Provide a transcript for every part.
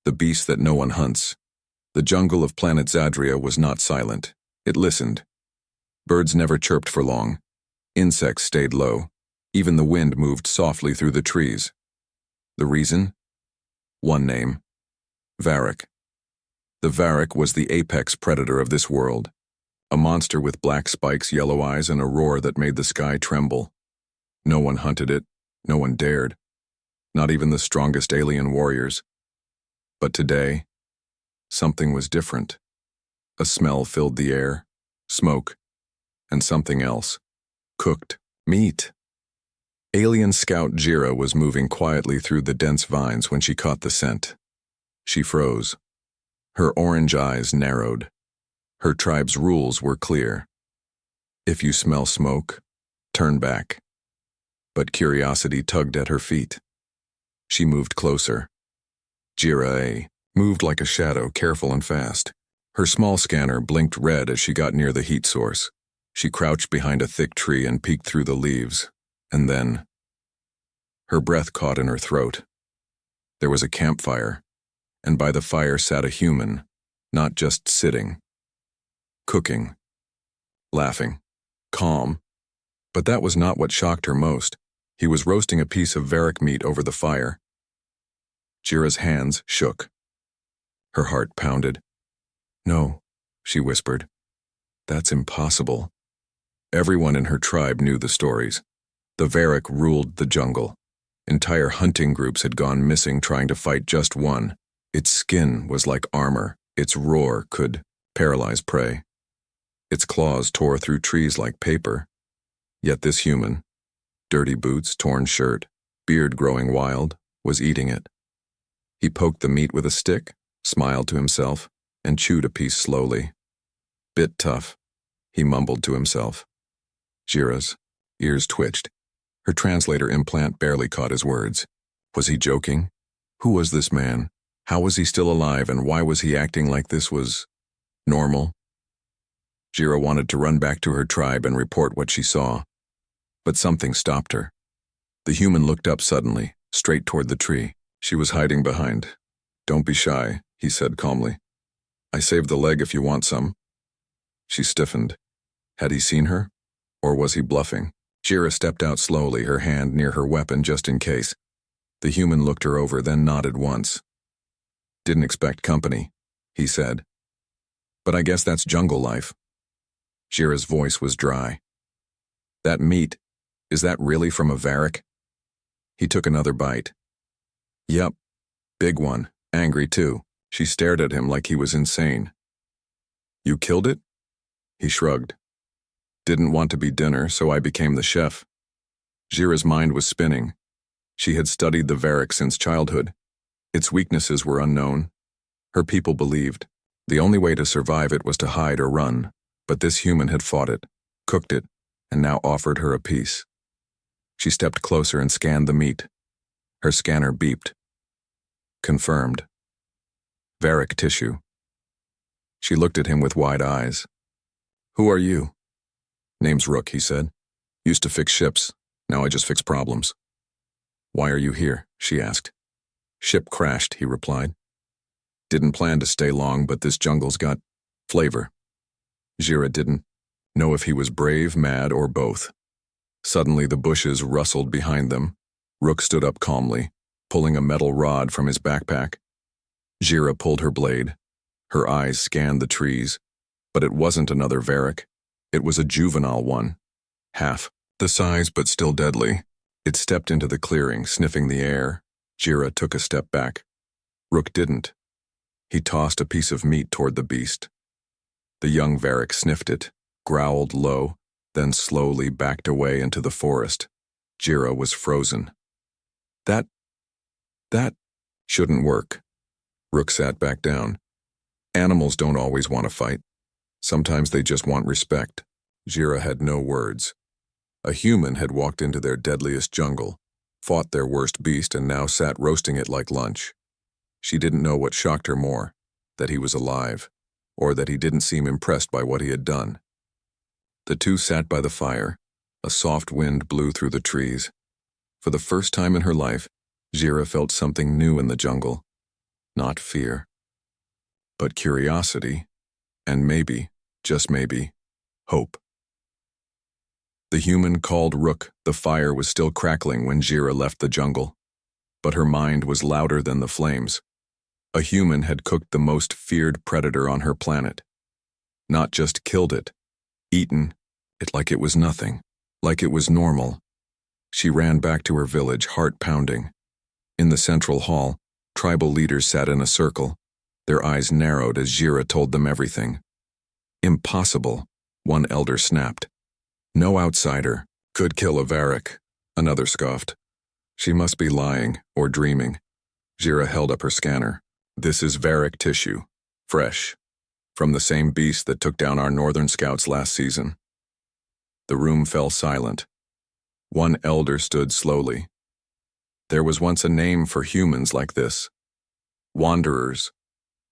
the beast that no one hunts. The jungle of planet Zadria was not silent. It listened. Birds never chirped for long. Insects stayed low. Even the wind moved softly through the trees. The reason? One name. Varrock. The Varrock was the apex predator of this world. A monster with black spikes, yellow eyes, and a roar that made the sky tremble. No one hunted it. No one dared. Not even the strongest alien warriors. But today, something was different. A smell filled the air, smoke, and something else. Cooked meat. Alien scout Jira was moving quietly through the dense vines when she caught the scent. She froze. Her orange eyes narrowed. Her tribe's rules were clear. If you smell smoke, turn back. But curiosity tugged at her feet. She moved closer. Jira moved like a shadow, careful and fast. Her small scanner blinked red as she got near the heat source. She crouched behind a thick tree and peeked through the leaves. And then, her breath caught in her throat. There was a campfire, and by the fire sat a human, not just sitting. Cooking. Laughing. Calm. But that was not what shocked her most. He was roasting a piece of Varrock meat over the fire. Jira's hands shook. Her heart pounded. "No," she whispered. "That's impossible." Everyone in her tribe knew the stories. The Varrock ruled the jungle. Entire hunting groups had gone missing trying to fight just one. Its skin was like armor. Its roar could paralyze prey. Its claws tore through trees like paper. Yet this human, dirty boots, torn shirt, beard growing wild, was eating it. He poked the meat with a stick, smiled to himself, and chewed a piece slowly. "Bit tough," he mumbled to himself. Jira's ears twitched. Her translator implant barely caught his words. Was he joking? Who was this man? How was he still alive, and why was he acting like this was normal? Jira wanted to run back to her tribe and report what she saw. But something stopped her. The human looked up suddenly, straight toward the tree. She was hiding behind. "Don't be shy," he said calmly. "I saved the leg if you want some." She stiffened. Had he seen her? Or was he bluffing? Jira stepped out slowly, her hand near her weapon just in case. The human looked her over, then nodded once. "Didn't expect company," he said. "But I guess that's jungle life." Jira's voice was dry. "That meat, is that really from a Varrock?" He took another bite. "Yup, big one, angry too." She stared at him like he was insane. "You killed it?" He shrugged. "Didn't want to be dinner, so I became the chef." Jira's mind was spinning. She had studied the Varrock since childhood. Its weaknesses were unknown. Her people believed the only way to survive it was to hide or run, but this human had fought it, cooked it, and now offered her a piece. She stepped closer and scanned the meat. Her scanner beeped. Confirmed. Varrock tissue. She looked at him with wide eyes. "Who are you?" "Name's Rook," he said. "Used to fix ships. Now I just fix problems." "Why are you here?" she asked. "Ship crashed," he replied. "Didn't plan to stay long, but this jungle's got flavor." Jira didn't know if he was brave, mad, or both. Suddenly the bushes rustled behind them. Rook stood up calmly, pulling a metal rod from his backpack. Jira pulled her blade. Her eyes scanned the trees. But it wasn't another Varrock. It was a juvenile one. Half the size but still deadly. It stepped into the clearing, sniffing the air. Jira took a step back. Rook didn't. He tossed a piece of meat toward the beast. The young Varrock sniffed it, growled low, then slowly backed away into the forest. Jira was frozen. That shouldn't work." Rook sat back down. "Animals don't always want to fight. Sometimes they just want respect." Jira had no words. A human had walked into their deadliest jungle, fought their worst beast, and now sat roasting it like lunch. She didn't know what shocked her more, that he was alive, or that he didn't seem impressed by what he had done. The two sat by the fire. A soft wind blew through the trees. For the first time in her life, Jira felt something new in the jungle. Not fear, but curiosity, and maybe, just maybe, hope. The human called Rook. The fire was still crackling when Jira left the jungle, but her mind was louder than the flames. A human had cooked the most feared predator on her planet. Not just killed it, eaten it like it was nothing, like it was normal. She ran back to her village, heart pounding. In the central hall, tribal leaders sat in a circle, their eyes narrowed as Jira told them everything. Impossible, one elder snapped. No outsider could kill a Varric, another scoffed. She must be lying or dreaming. Jira held up her scanner. This is Varric tissue, fresh, from the same beast that took down our northern scouts last season. The room fell silent. One elder stood slowly. There was once a name for humans like this. Wanderers,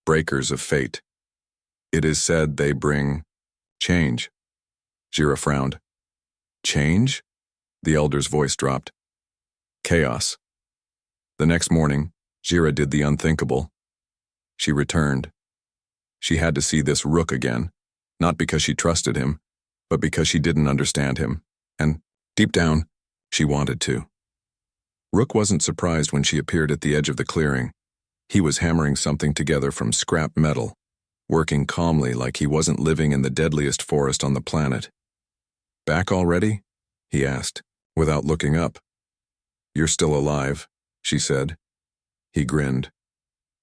breakers of fate. It is said they bring change. Jira frowned. Change? The elder's voice dropped. Chaos. The next morning, Jira did the unthinkable. She returned. She had to see this Rook again, not because she trusted him, but because she didn't understand him, and, deep down, she wanted to. Rook wasn't surprised when she appeared at the edge of the clearing. He was hammering something together from scrap metal, working calmly like he wasn't living in the deadliest forest on the planet. Back already? He asked, without looking up. You're still alive, she said. He grinned.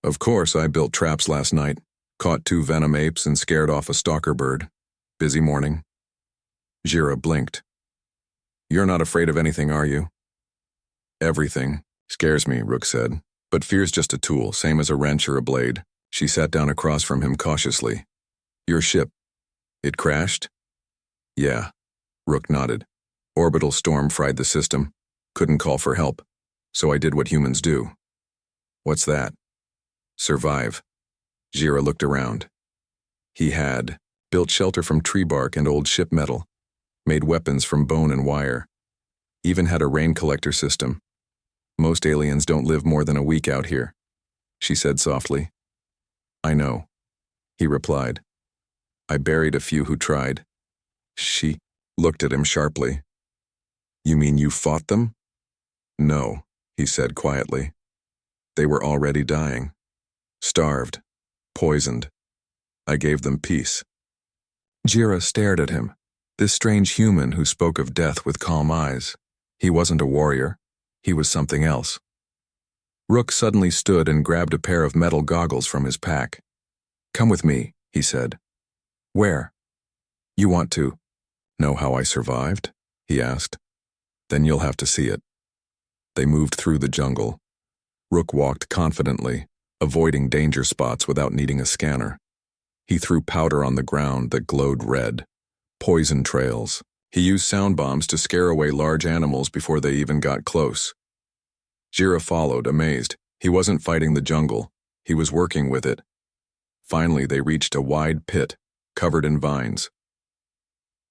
Of course, I built traps last night, caught 2 venom apes and scared off a stalker bird. Busy morning. Jira blinked. You're not afraid of anything, are you? Everything scares me, Rook said, but fear's just a tool, same as a wrench or a blade. She sat down across from him cautiously. Your ship, it crashed? Yeah, Rook nodded. Orbital storm fried the system. Couldn't call for help, so I did what humans do. What's that? Survive. Jira looked around. He had built shelter from tree bark and old ship metal, made weapons from bone and wire, even had a rain collector system. Most aliens don't live more than a week out here, she said softly. I know, he replied. I buried a few who tried. She looked at him sharply. You mean you fought them? No, he said quietly. They were already dying. Starved. Poisoned. I gave them peace. Jira stared at him, this strange human who spoke of death with calm eyes. He wasn't a warrior. He was something else. Rook suddenly stood and grabbed a pair of metal goggles from his pack. Come with me, he said. Where? You want to know how I survived? He asked. Then you'll have to see it. They moved through the jungle. Rook walked confidently, avoiding danger spots without needing a scanner. He threw powder on the ground that glowed red. Poison trails. He used sound bombs to scare away large animals before they even got close. Jira followed, amazed. He wasn't fighting the jungle. He was working with it. Finally, they reached a wide pit, covered in vines.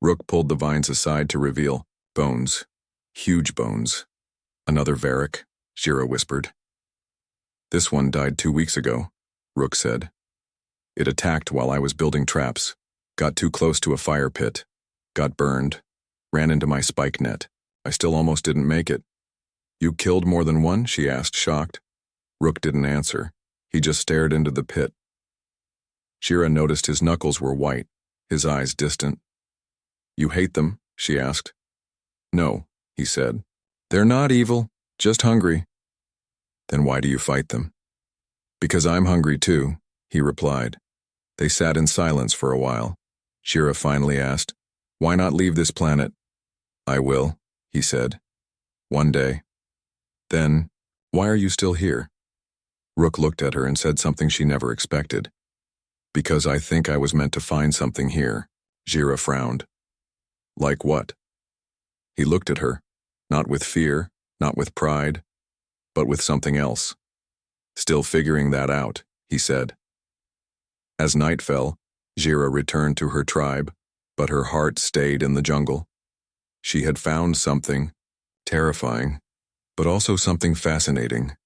Rook pulled the vines aside to reveal bones. Huge bones. Another Varric, Jira whispered. This one died 2 weeks ago, Rook said. It attacked while I was building traps, got too close to a fire pit, got burned, ran into my spike net. I still almost didn't make it. You killed more than one? She asked, shocked. Rook didn't answer. He just stared into the pit. Jira noticed his knuckles were white, his eyes distant. You hate them? She asked. No, he said. They're not evil, just hungry. Then why do you fight them? Because I'm hungry too, he replied. They sat in silence for a while. Jira finally asked, Why not leave this planet? I will, he said. One day. Then, why are you still here? Rook looked at her and said something she never expected. Because I think I was meant to find something here, Jira frowned. Like what? He looked at her, not with fear, not with pride, but with something else. Still figuring that out, he said. As night fell, Jira returned to her tribe, but her heart stayed in the jungle. She had found something terrifying, but also something fascinating.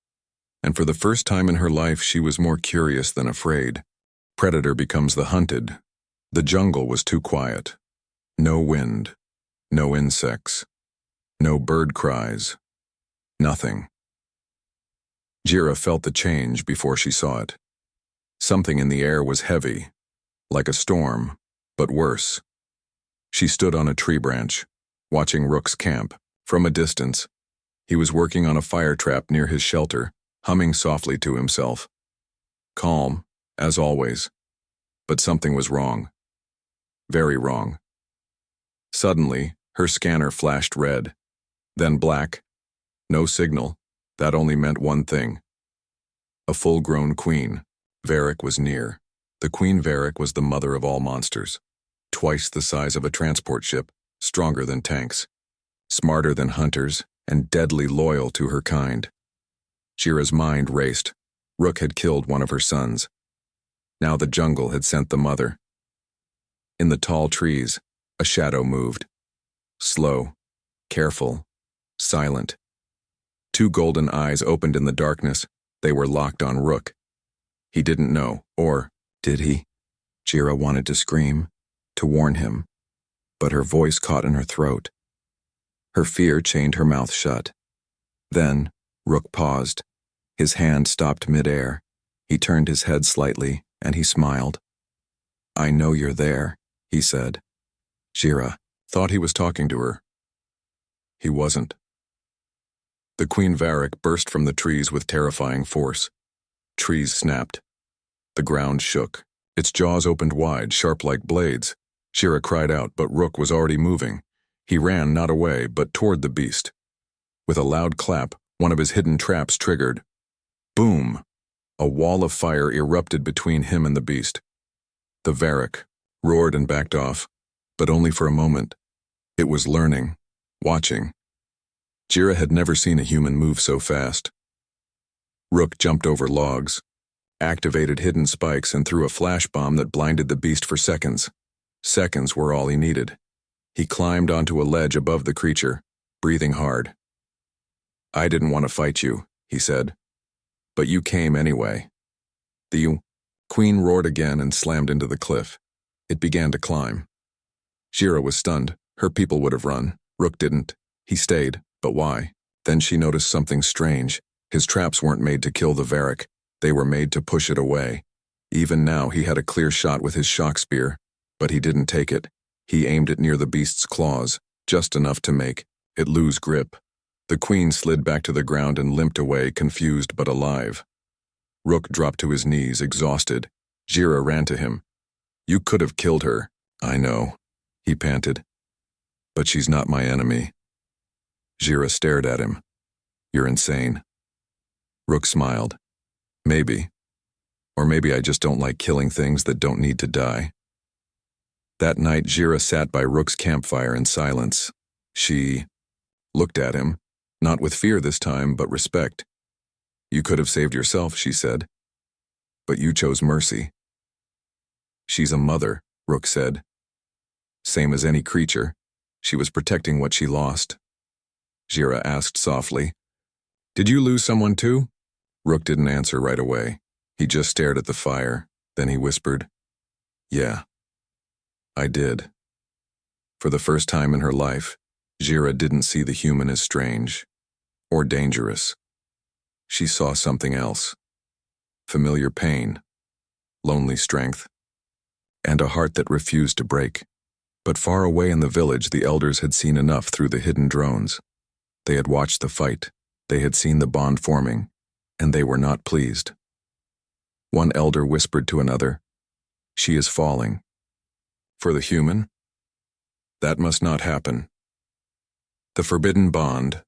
And for the first time in her life, she was more curious than afraid. Predator becomes the hunted. The jungle was too quiet. No wind, no insects, no bird cries, nothing. Jira felt the change before she saw it. Something in the air was heavy, like a storm, but worse. She stood on a tree branch, watching Rook's camp. From a distance, he was working on a fire trap near his shelter, humming softly to himself. Calm, as always. But something was wrong. Very wrong. Suddenly, her scanner flashed red, then black. No signal. That only meant one thing. A full-grown queen. Varric was near. The Queen Varric was the mother of all monsters. Twice the size of a transport ship, stronger than tanks, smarter than hunters, and deadly loyal to her kind. Jira's mind raced. Rook had killed one of her sons. Now the jungle had sent the mother. In the tall trees, a shadow moved. Slow, careful, silent. Two golden eyes opened in the darkness. They were locked on Rook. He didn't know, or did he? Jira wanted to scream, to warn him, but her voice caught in her throat. Her fear chained her mouth shut. Then, Rook paused. His hand stopped midair. He turned his head slightly, and he smiled. "I know you're there," he said. Jira thought he was talking to her. He wasn't. The Queen Varric burst from the trees with terrifying force. Trees snapped. The ground shook. Its jaws opened wide, sharp like blades. Jira cried out, but Rook was already moving. He ran not away, but toward the beast. With a loud clap, one of his hidden traps triggered. Boom! A wall of fire erupted between him and the beast. The Varric roared and backed off, but only for a moment. It was learning, watching. Jira had never seen a human move so fast. Rook jumped over logs, activated hidden spikes, and threw a flash bomb that blinded the beast for seconds. Seconds were all he needed. He climbed onto a ledge above the creature, breathing hard. "I didn't want to fight you," he said. "But you came anyway." The Queen roared again and slammed into the cliff. It began to climb. Jira was stunned. Her people would have run. Rook didn't. He stayed. But why? Then she noticed something strange. His traps weren't made to kill the Varric. They were made to push it away. Even now he had a clear shot with his shock spear, but he didn't take it. He aimed it near the beast's claws, just enough to make it lose grip. The Queen slid back to the ground and limped away, confused but alive. Rook dropped to his knees, exhausted. Jira ran to him. "You could have killed her." "I know," he panted. "But she's not my enemy." Jira stared at him. "You're insane." Rook smiled. "Maybe. Or maybe I just don't like killing things that don't need to die." That night, Jira sat by Rook's campfire in silence. She looked at him, not with fear this time, but respect. "You could have saved yourself," she said. "But you chose mercy." "She's a mother," Rook said. "Same as any creature. She was protecting what she lost." Jira asked softly. "Did you lose someone too?" Rook didn't answer right away. He just stared at the fire. Then he whispered, "Yeah, I did." For the first time in her life, Jira didn't see the human as strange or dangerous. She saw something else. Familiar pain, lonely strength, and a heart that refused to break. But far away in the village, the elders had seen enough through the hidden drones. They had watched the fight. They had seen the bond forming, and they were not pleased. One elder whispered to another, "She is falling." For the human, that must not happen. The forbidden bond,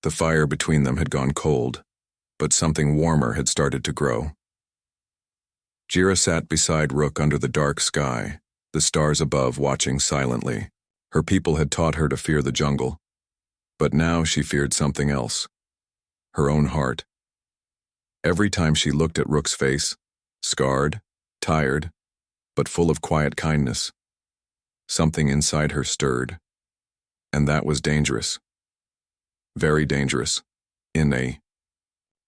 the fire between them had gone cold, but something warmer had started to grow. Jira sat beside Rook under the dark sky, the stars above watching silently. Her people had taught her to fear the jungle, but now she feared something else. Her own heart. Every time she looked at Rook's face, scarred, tired, but full of quiet kindness, something inside her stirred. And that was dangerous. Very dangerous. In a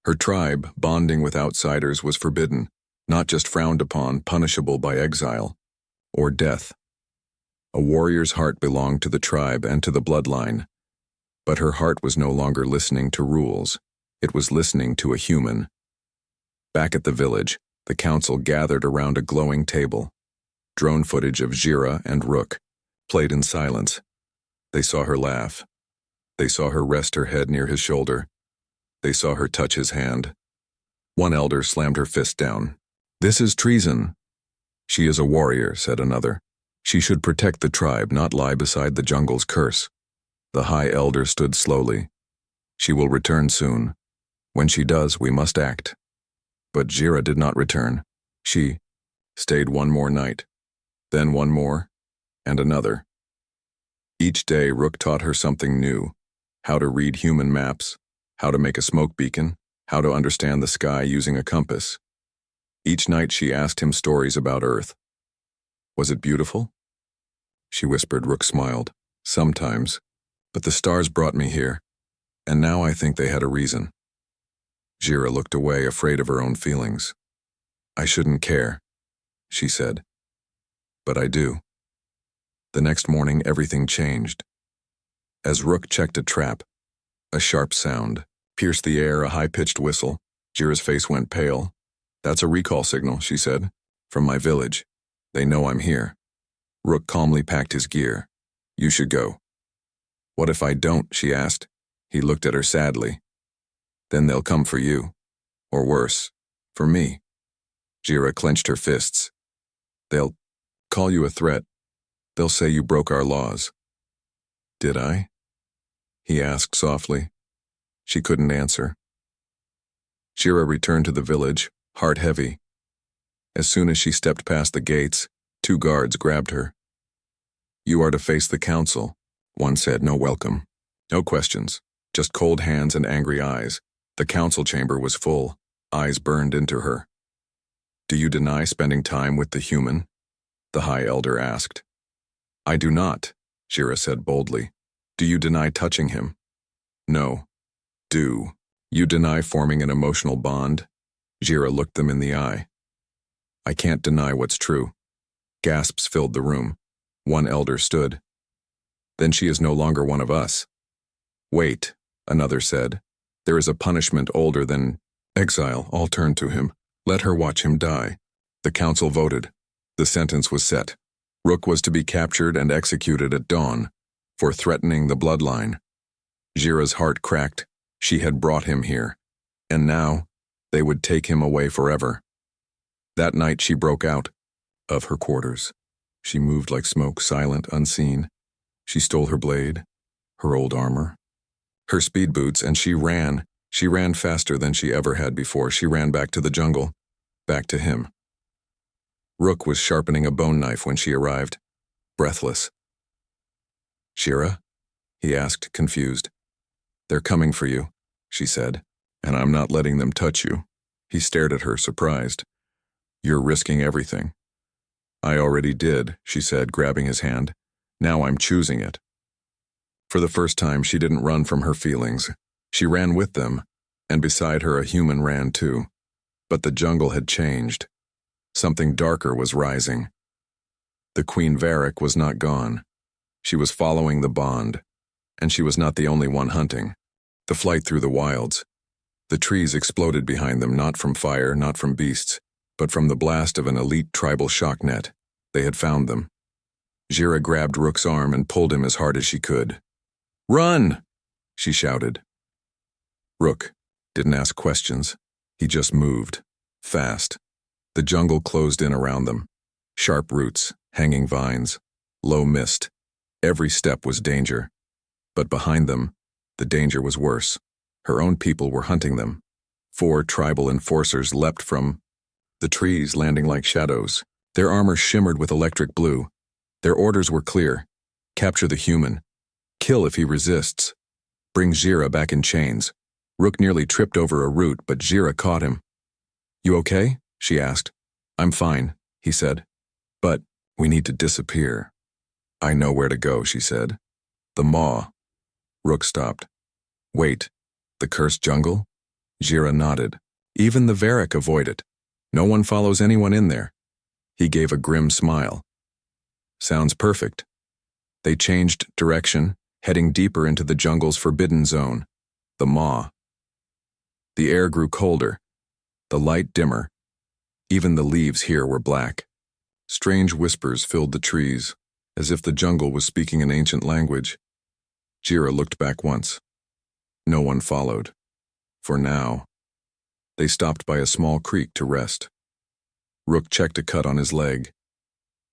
Her tribe, bonding with outsiders, was forbidden, not just frowned upon, punishable by exile or death. A warrior's heart belonged to the tribe and to the bloodline, but her heart was no longer listening to rules. It was listening to a human. Back at the village, the council gathered around a glowing table. Drone footage of Jira and Rook played in silence. They saw her laugh. They saw her rest her head near his shoulder. They saw her touch his hand. One elder slammed her fist down. "This is treason." "She is a warrior," said another. "She should protect the tribe, not lie beside the jungle's curse." The high elder stood slowly. "She will return soon. When she does, we must act." But Jira did not return. She stayed one more night, then one more, and another. Each day, Rook taught her something new: how to read human maps, how to make a smoke beacon, how to understand the sky using a compass. Each night she asked him stories about Earth. "Was it beautiful?" She whispered. Rook smiled. "Sometimes, but the stars brought me here, and now I think they had a reason." Jira looked away, afraid of her own feelings. "I shouldn't care," she said. "But I do." The next morning, everything changed. As Rook checked a trap, a sharp sound pierced the air, a high-pitched whistle. Jira's face went pale. "That's a recall signal," she said. "From my village. They know I'm here." Rook calmly packed his gear. "You should go." "What if I don't?" she asked. He looked at her sadly. "Then they'll come for you. Or worse, for me." Jira clenched her fists. "They'll call you a threat. They'll say you broke our laws." "Did I?" he asked softly. She couldn't answer. Jira returned to the village, heart heavy. As soon as she stepped past the gates, 2 guards grabbed her. "You are to face the council," one said. "No welcome. No questions. Just cold hands and angry eyes." The council chamber was full. Eyes burned into her. "Do you deny spending time with the human?" the high elder asked. "I do not," Jira said boldly. "Do you deny touching him?" "No." "Do you deny forming an emotional bond?" Jira looked them in the eye. "I can't deny what's true." Gasps filled the room. One elder stood. "Then she is no longer one of us." "Wait," another said. "There is a punishment older than exile." All turned to him. "Let her watch him die." The council voted. The sentence was set. Rook was to be captured and executed at dawn for threatening the bloodline. Jira's heart cracked. She had brought him here, and now they would take him away forever. That night she broke out of her quarters. She moved like smoke, silent, unseen. She stole her blade, her old armor, her speed boots, and she ran. She ran faster than she ever had before. She ran back to the jungle, back to him. Rook was sharpening a bone knife when she arrived, breathless. "Jira?" he asked, confused. "They're coming for you," she said, "and I'm not letting them touch you." He stared at her, surprised. "You're risking everything." "I already did," she said, grabbing his hand. "Now I'm choosing it." For the first time, she didn't run from her feelings. She ran with them, and beside her a human ran too. But the jungle had changed. Something darker was rising. The Queen Varric was not gone. She was following the bond, and she was not the only one hunting. The flight through the wilds. The trees exploded behind them, not from fire, not from beasts, but from the blast of an elite tribal shock net. They had found them. Jira grabbed Rook's arm and pulled him as hard as she could. "Run!" she shouted. Rook didn't ask questions. He just moved, fast. The jungle closed in around them. Sharp roots, hanging vines, low mist. Every step was danger. But behind them, the danger was worse. Her own people were hunting them. 4 tribal enforcers leapt from the trees, landing like shadows. Their armor shimmered with electric blue. Their orders were clear. Capture the human. Kill if he resists. Bring Jira back in chains. Rook nearly tripped over a root, but Jira caught him. "You okay?" she asked. "I'm fine," he said. "But we need to disappear." "I know where to go," she said. "The maw." Rook stopped. "Wait, the cursed jungle?" Jira nodded. Even the Varric avoid it. No one follows anyone in there. He gave a grim smile. Sounds perfect. They changed direction, heading deeper into the jungle's forbidden zone, the maw. The air grew colder, the light dimmer. Even the leaves here were black. Strange whispers filled the trees, as if the jungle was speaking an ancient language. Jira looked back once. No one followed. For now. They stopped by a small creek to rest. Rook checked a cut on his leg.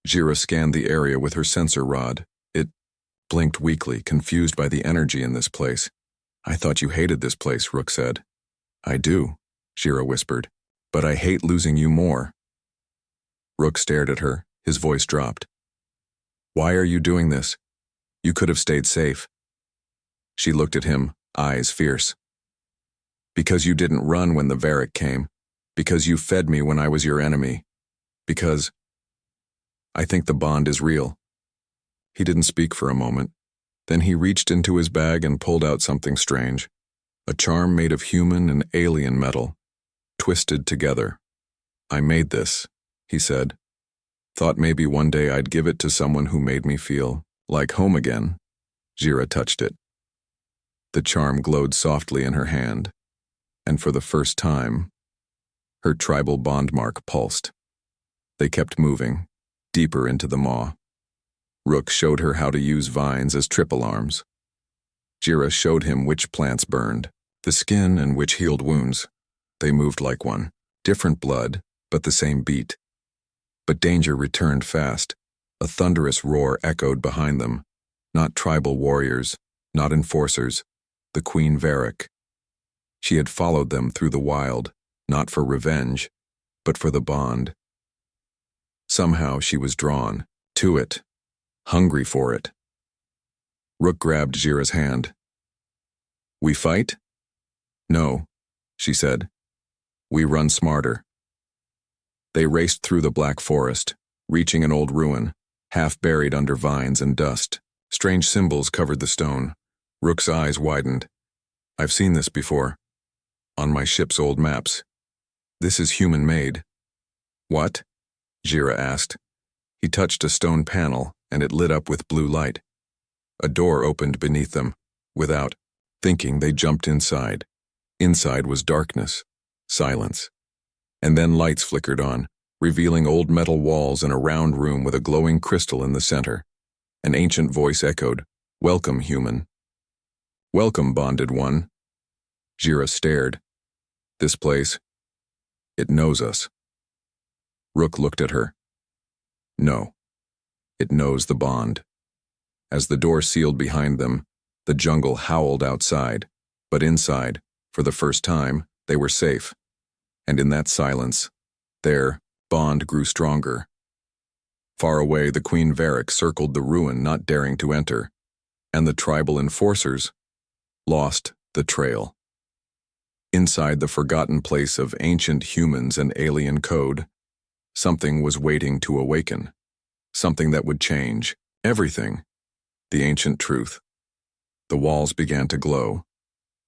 Jira scanned the area with her sensor rod. It blinked weakly, confused by the energy in this place. I thought you hated this place, Rook said. I do, Jira whispered, but I hate losing you more. Rook stared at her, his voice dropped. Why are you doing this? You could have stayed safe. She looked at him, eyes fierce. Because you didn't run when the Varric came. Because you fed me when I was your enemy. Because I think the bond is real. He didn't speak for a moment. Then he reached into his bag and pulled out something strange. A charm made of human and alien metal, twisted together. I made this, he said. Thought maybe one day I'd give it to someone who made me feel like home again. Jira touched it. The charm glowed softly in her hand, and for the first time, her tribal bond mark pulsed. They kept moving, deeper into the maw. Rook showed her how to use vines as triple arms. Jira showed him which plants burned, the skin and which healed wounds. They moved like one, different blood, but the same beat. But danger returned fast. A thunderous roar echoed behind them. Not tribal warriors, not enforcers, the Queen Varric. She had followed them through the wild, not for revenge, but for the bond. Somehow she was drawn to it, hungry for it. Rook grabbed Jira's hand. We fight? No, she said. We run smarter. They raced through the black forest, reaching an old ruin, half buried under vines and dust. Strange symbols covered the stone. Rook's eyes widened. I've seen this before. On my ship's old maps. This is human-made. What? Jira asked. He touched a stone panel, and it lit up with blue light. A door opened beneath them. Without thinking, they jumped inside. Inside was darkness, silence. And then lights flickered on, revealing old metal walls and a round room with a glowing crystal in the center. An ancient voice echoed, "Welcome, human." "Welcome, bonded one." Jira stared. This place, it knows us. Rook looked at her. No, it knows the bond. As the door sealed behind them, the jungle howled outside, but inside, for the first time, they were safe. And in that silence, their bond grew stronger. Far away, the Queen Varric circled the ruin, not daring to enter, and the tribal enforcers lost the trail. Inside the forgotten place of ancient humans and alien code, something was waiting to awaken, something that would change everything, the ancient truth. The walls began to glow.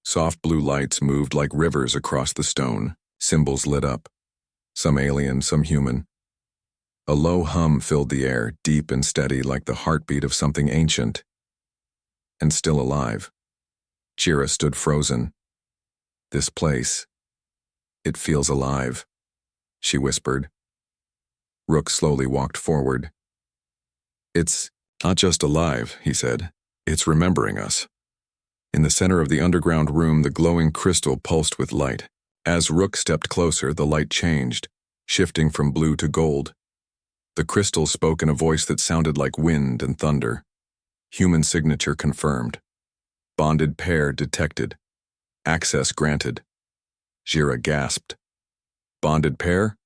Soft blue lights moved like rivers across the stone. Symbols lit up, some alien, some human. A low hum filled the air, deep and steady like the heartbeat of something ancient and still alive. Jira stood frozen. This place, it feels alive, she whispered. Rook slowly walked forward. It's not just alive, he said. It's remembering us. In the center of the underground room, the glowing crystal pulsed with light. As Rook stepped closer, the light changed, shifting from blue to gold. The crystal spoke in a voice that sounded like wind and thunder. Human signature confirmed. Bonded pair detected. Access granted. Jira gasped. Bonded pair?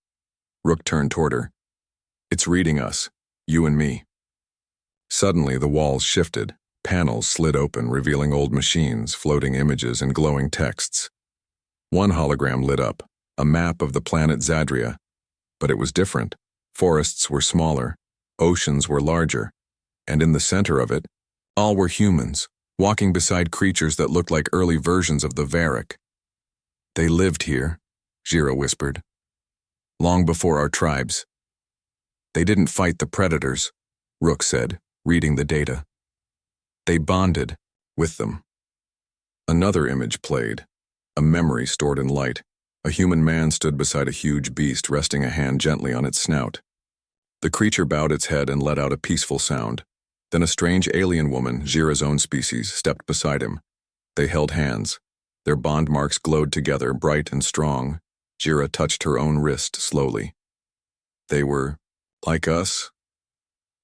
Rook turned toward her. It's reading us, you and me. Suddenly, the walls shifted. Panels slid open, revealing old machines, floating images, and glowing texts. One hologram lit up, a map of the planet Zadria. But it was different. Forests were smaller, oceans were larger, and in the center of it, all were humans, walking beside creatures that looked like early versions of the Varric. They lived here, Jira whispered. Long before our tribes. They didn't fight the predators, Rook said, reading the data. They bonded with them. Another image played, a memory stored in light. A human man stood beside a huge beast, resting a hand gently on its snout. The creature bowed its head and let out a peaceful sound. Then a strange alien woman, Jira's own species, stepped beside him. They held hands. Their bond marks glowed together, bright and strong. Jira touched her own wrist slowly. They were like us?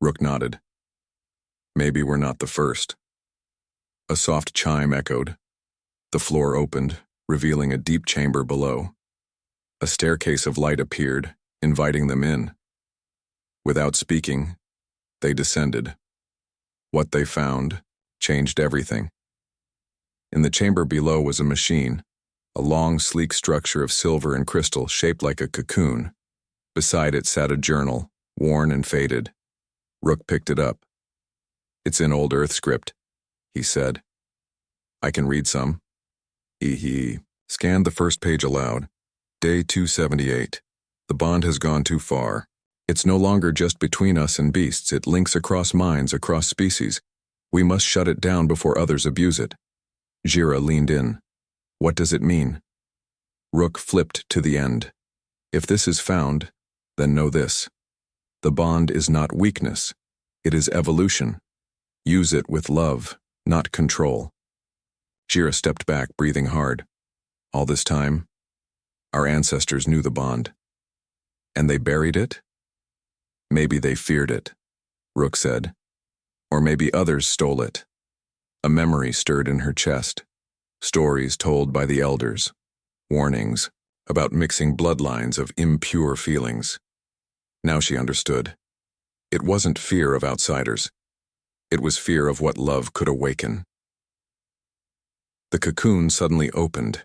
Rook nodded. Maybe we're not the first. A soft chime echoed. The floor opened, revealing a deep chamber below. A staircase of light appeared, inviting them in. Without speaking, they descended. What they found changed everything. In the chamber below was a machine, a long, sleek structure of silver and crystal shaped like a cocoon. Beside it sat a journal, worn and faded. Rook picked it up. It's in Old Earth script, he said. I can read some. He scanned the first page aloud. Day 278. The bond has gone too far. It's no longer just between us and beasts. It links across minds, across species. We must shut it down before others abuse it. Jira leaned in. What does it mean? Rook flipped to the end. If this is found, then know this. The bond is not weakness. It is evolution. Use it with love, not control. Jira stepped back, breathing hard. All this time, our ancestors knew the bond. And they buried it? Maybe they feared it, Rook said. Or maybe others stole it. A memory stirred in her chest. Stories told by the elders. Warnings about mixing bloodlines of impure feelings. Now she understood. It wasn't fear of outsiders. It was fear of what love could awaken. The cocoon suddenly opened.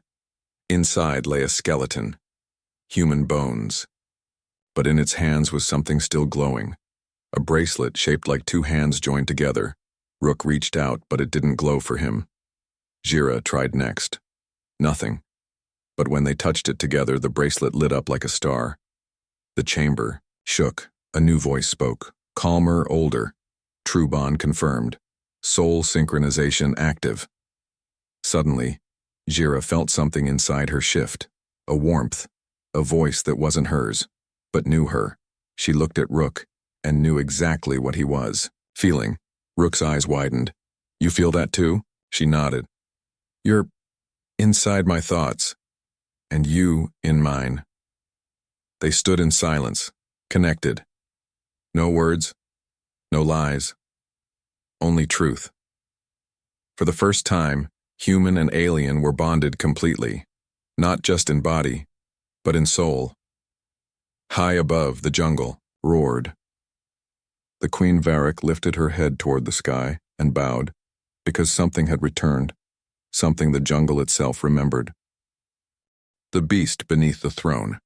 Inside lay a skeleton. Human bones. But in its hands was something still glowing. A bracelet shaped like two hands joined together. Rook reached out, but it didn't glow for him. Jira tried next. Nothing. But when they touched it together, the bracelet lit up like a star. The chamber shook. A new voice spoke. Calmer, older. True bond confirmed. Soul synchronization active. Suddenly, Jira felt something inside her shift. A warmth. A voice that wasn't hers, but knew her. She looked at Rook and knew exactly what he was feeling. Rook's eyes widened. You feel that too? She nodded. You're inside my thoughts, and you in mine. They stood in silence, connected. No words, no lies, only truth. For the first time, human and alien were bonded completely, not just in body, but in soul. High above, the jungle roared. The Queen Varric lifted her head toward the sky and bowed, because something had returned, something the jungle itself remembered. The beast beneath the throne.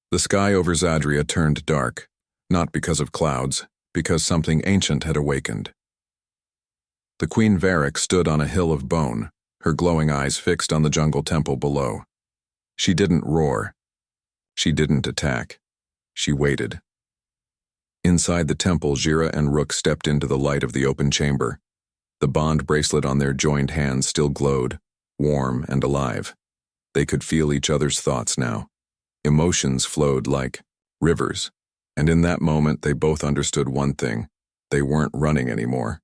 The sky over Zadria turned dark, not because of clouds, because something ancient had awakened. The Queen Varric stood on a hill of bone, her glowing eyes fixed on the jungle temple below. She didn't roar. She didn't attack. She waited. Inside the temple, Jira and Rook stepped into the light of the open chamber. The bond bracelet on their joined hands still glowed, warm and alive. They could feel each other's thoughts now. Emotions flowed like rivers, and in that moment they both understood one thing. They weren't running anymore.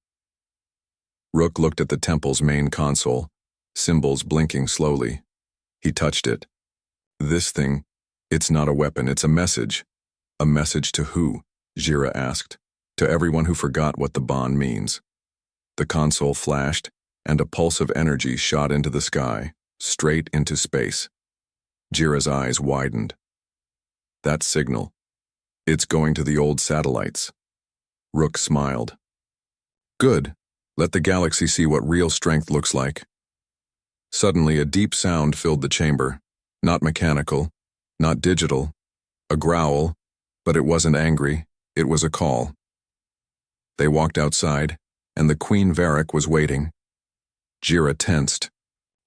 Rook looked at the temple's main console, symbols blinking slowly. He touched it. This thing, it's not a weapon, it's a message. A message to who? Jira asked. To everyone who forgot what the bond means. The console flashed, and a pulse of energy shot into the sky, straight into space. Jira's eyes widened. That signal. It's going to the old satellites. Rook smiled. Good. Let the galaxy see what real strength looks like. Suddenly, a deep sound filled the chamber. Not mechanical, not digital. A growl, but it wasn't angry. It was a call. They walked outside, and the Queen Varric was waiting. Jira tensed.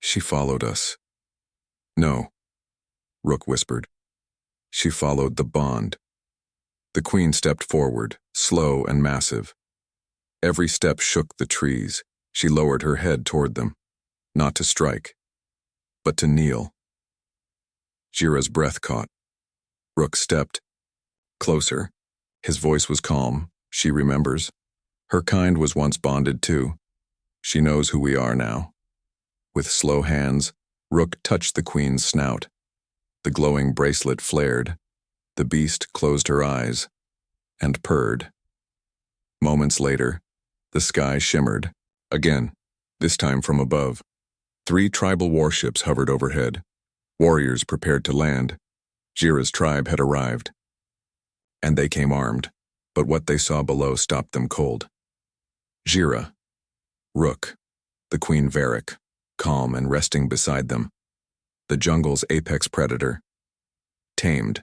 She followed us. No, Rook whispered. She followed the bond. The queen stepped forward, slow and massive. Every step shook the trees. She lowered her head toward them, not to strike, but to kneel. Jira's breath caught. Rook stepped closer. His voice was calm. She remembers. Her kind was once bonded too. She knows who we are now. With slow hands, Rook touched the queen's snout. The glowing bracelet flared. The beast closed her eyes and purred. Moments later, the sky shimmered, again, this time from above. 3 tribal warships hovered overhead. Warriors prepared to land. Jira's tribe had arrived. And they came armed, but what they saw below stopped them cold. Jira, Rook, the Queen Varric, calm and resting beside them. The jungle's apex predator. Tamed.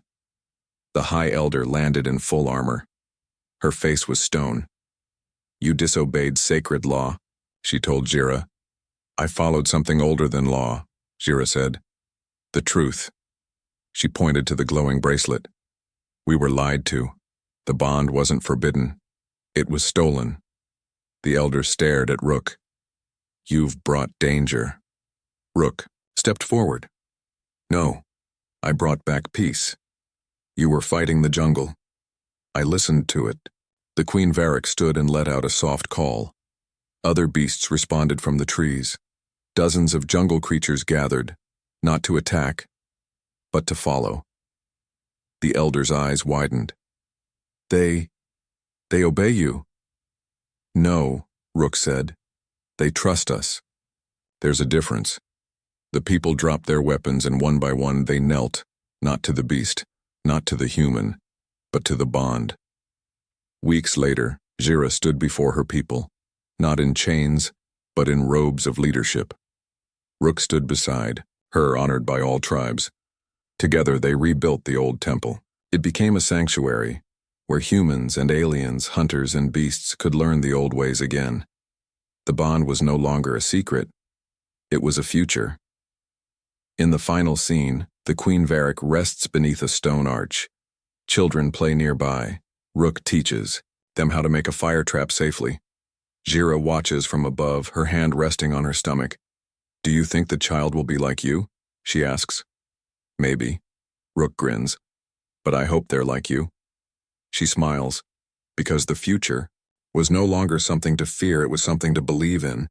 The High Elder landed in full armor. Her face was stone. You disobeyed sacred law, she told Jira. I followed something older than law, Jira said. The truth. She pointed to the glowing bracelet. We were lied to. The bond wasn't forbidden. It was stolen. The elder stared at Rook. You've brought danger. Rook stepped forward. No, I brought back peace. You were fighting the jungle. I listened to it. The Queen Varric stood and let out a soft call. Other beasts responded from the trees. Dozens of jungle creatures gathered, not to attack, but to follow. The elder's eyes widened. They obey you. No, Rook said. They trust us. There's a difference. The people dropped their weapons and one by one they knelt, not to the beast, not to the human, but to the bond. Weeks later, Jira stood before her people, not in chains, but in robes of leadership. Rook stood beside, her honored by all tribes. Together they rebuilt the old temple. It became a sanctuary, where humans and aliens, hunters and beasts could learn the old ways again. The bond was no longer a secret. It was a future. In the final scene, the Queen Varric rests beneath a stone arch. Children play nearby. Rook teaches them how to make a fire trap safely. Jira watches from above, her hand resting on her stomach. Do you think the child will be like you? She asks. Maybe. Rook grins. But I hope they're like you. She smiles, because the future was no longer something to fear, it was something to believe in.